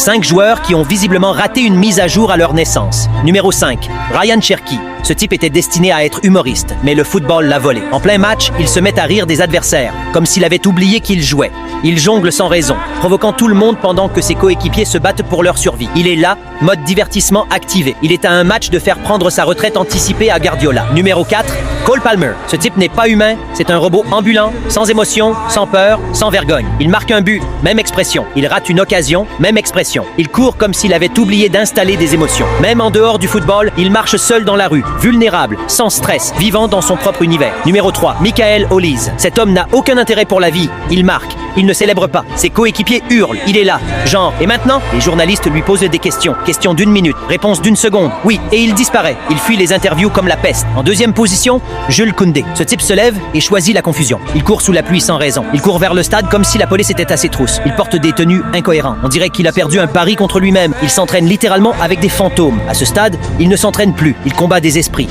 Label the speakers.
Speaker 1: 5 joueurs qui ont visiblement raté une mise à jour à leur naissance. Numéro 5, Ryan Cherky. Ce type était destiné à être humoriste, mais le football l'a volé. En plein match, il se met à rire des adversaires, comme s'il avait oublié qu'il jouait. Il jongle sans raison, provoquant tout le monde pendant que ses coéquipiers se battent pour leur survie. Il est là, mode divertissement activé. Il est à un match de faire prendre sa retraite anticipée à Guardiola. Numéro 4, Cole Palmer. Ce type n'est pas humain, c'est un robot ambulant, sans émotion, sans peur, sans vergogne. Il marque un but, même expression. Il rate une occasion, même expression. Il court comme s'il avait oublié d'installer des émotions. Même en dehors du football, il marche seul dans la rue, vulnérable, sans stress, vivant dans son propre univers. Numéro 3, Michael Olise. Cet homme n'a aucun intérêt pour la vie. Il marque. Il ne célèbre pas. Ses coéquipiers hurlent. Il est là. Genre, et maintenant? Les journalistes lui posent des questions. Question d'1 minute. Réponse d'1 seconde. Oui, et il disparaît. Il fuit les interviews comme la peste. En deuxième position, Jules Koundé. Ce type se lève et choisit la confusion. Il court sous la pluie sans raison. Il court vers le stade comme si la police était à ses trousses. Il porte des tenues incohérentes. On dirait qu'il a perdu un pari contre lui-même. Il s'entraîne littéralement avec des fantômes. À ce stade, il ne s'entraîne plus. Il combat des esprits.